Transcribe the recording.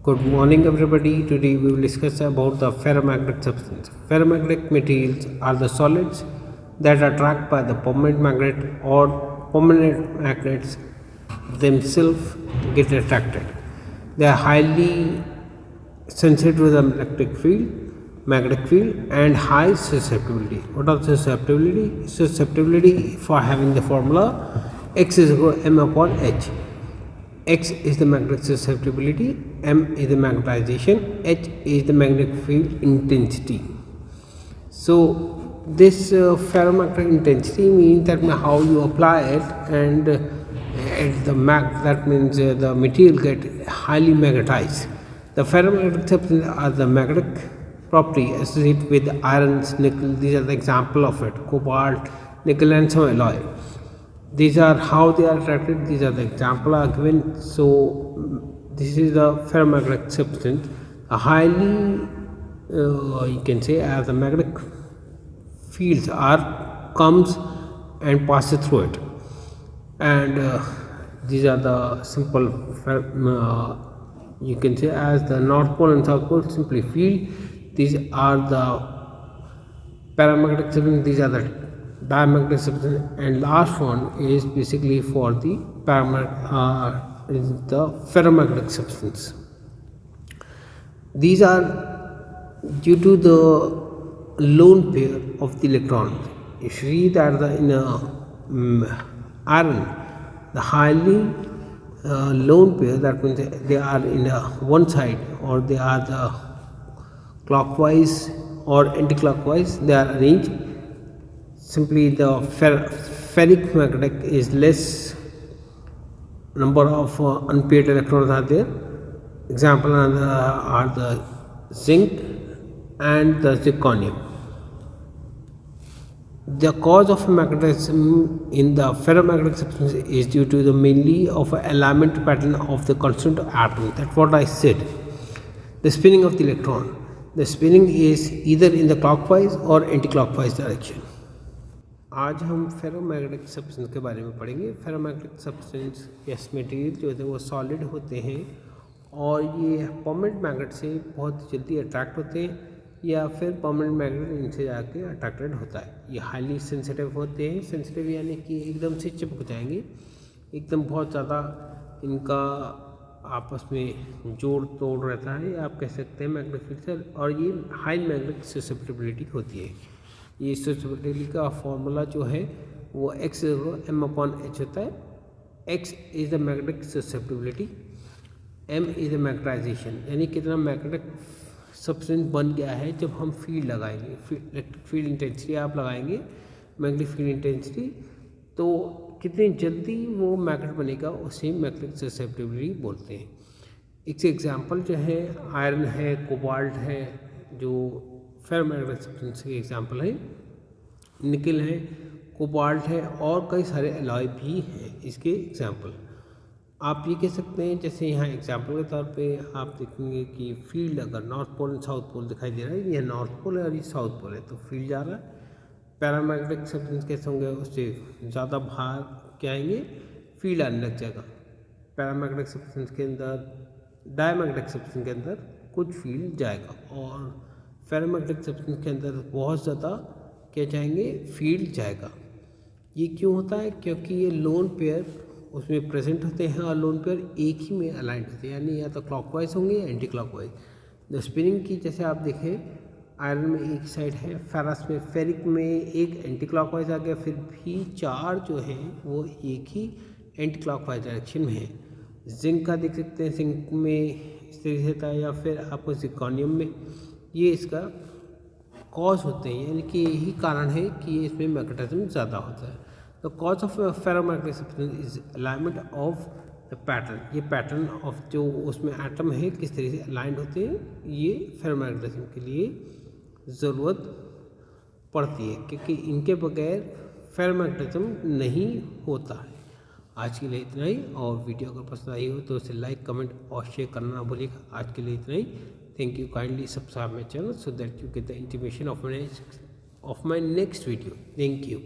Good morning, everybody. Today we will discuss about the ferromagnetic substance. Ferromagnetic materials are the solids that are attracted by the permanent magnet or permanent magnets themselves get attracted. They are highly sensitive to the magnetic field, and high susceptibility. What are susceptibility? Susceptibility, for having the formula X is equal to M upon H. X is the magnetic susceptibility, M is the magnetization, H is the magnetic field intensity. So this ferromagnetic intensity means that how you apply it, and that means the material get highly magnetized. The ferromagnetic substances are the magnetic property associated with irons, nickel. These are the example of it: cobalt, nickel, and some alloy. These are how they are attracted. These are the example are given. So this is the ferromagnetic substance. A highly you can say as the magnetic fields comes and passes through it, and these are the simple you can say as the North Pole and South Pole simply field. These are the paramagnetic substance. These are the diamagnetic substance, and last one is basically for the is the ferromagnetic substance. These are due to the lone pair of the electrons. If you see that in iron, the highly lone pair, that means they are in one side, or they are the clockwise or anti-clockwise, they are arranged. Simply the ferric magnetic is less number of unpaired electrons are there. Example are the zinc and the zirconium. The cause of magnetism in the ferromagnetic substance is due to the mainly of an alignment pattern of the constant atom. That's what I said. The spinning of the electron. The spinning is either in the clockwise or anti-clockwise direction. आज हम ferromagnetic substance के बारे में पढ़ेंगे। Ferromagnetic substance yes material जो है वो solid होते हैं, और ये परमानेंट मैग्नेट से बहुत जल्दी अट्रैक्ट होते हैं, या फिर परमानेंट मैग्नेट इनसे जाके अट्रैक्टेड होता है। ये हाईली सेंसिटिव होते हैं। सेंसिटिव यानी कि एकदम से चिपक जाएंगे, एकदम बहुत ज़्यादा इनका आपस में जोड़ तोड़ रहता है, आप कह सकते हैं मैग्नेटिक फील्ड से, और ये हाई मैग्नेटिक ससेप्टिबिलिटी होती है। ये ससेप्टिबिलिटी का फॉर्मूला जो है वो X M अपॉन H होता है। X is the magnetic susceptibility, M is the magnetization, यानी कितना मैग्नेटिक सब्सटेंस बन गया है जब हम फील्ड लगाएंगे। इलेक्ट्रिक फील्ड इंटेंसिटी आप लगाएंगे, मैग्नेटिक फील्ड इंटेंसिटी, तो कितनी जल्दी वो मैग्नेट बनेगा, उसे मैग्नेटिक ससेप्टिबिलिटी बोलते हैं। एक एग्जांपल जो है आयरन है, कोबाल्ट है, जो फेरोमैग्नेटिक सब्सटेंस के एग्जांपल है। निकल है, कोबाल्ट है, और कई सारे अलॉय भी हैं इसके एग्जांपल। आप ये कह सकते हैं, जैसे यहाँ एग्जांपल के तौर पे आप देखेंगे कि फील्ड अगर north pole and south pole दिखाई दे रहा है, ये नॉर्थ पोल है और ये साउथ पोल है, तो फील्ड जा रहा है। पैरामैग्नेटिक सब्सटेंस कैसे होंगे, उससे ज़्यादा बाहर क्या आएंगे, फील्ड आने लग जाएगा। पैरामैग्नेटिक सब्सटेंस के अंदर, डायमैग्नेटिक सब्सटेंस के अंदर कुछ फील्ड जाएगा, और फेरोमैग्नेटिक सब्सटेंस के अंदर बहुत ज़्यादा क्या जाएंगे, फील्ड जाएगा। ये क्यों होता है? क्योंकि ये लोन पेयर उसमें प्रेजेंट होते हैं, और लोन पेयर एक ही में अलाइंड होते हैं, यानी या तो क्लॉकवाइज होंगे या एंटी क्लॉकवाइज। द स्पिनिंग की जैसे आप देखें, आयरन में एक साइड है, फेरस में, फेरिक में एक एंटी क्लॉकवाइज आ गया, फिर भी चार जो हैं वो एक ही एंटी क्लॉकवाइज डायरेक्शन में है। जिंक का देख सकते हैं, जिंक में इस तरीके से होता है, या फिर आपको जिर्कोनियम में, ये इसका कॉज होते हैं, यानी कि यही कारण है कि इसमें मैग्नेटिज्म ज़्यादा होता है। The cause of ferromagnetic substance is alignment of the pattern. ये पैटर्न ऑफ जो उसमें एटम है किस तरह से अलाइंड होते हैं, ये फेरोमैग्नेटिज्म के लिए ज़रूरत पड़ती है, क्योंकि इनके बगैर फेरोमैग्नेटिज्म नहीं होता है। आज के लिए इतना ही, और वीडियो अगर पसंद आई हो तो उसे लाइक, कमेंट और शेयर करना ना भूलिएगा। आज के लिए इतना ही। Thank you. Kindly subscribe my channel so that you get the intimation of my next video. Thank you.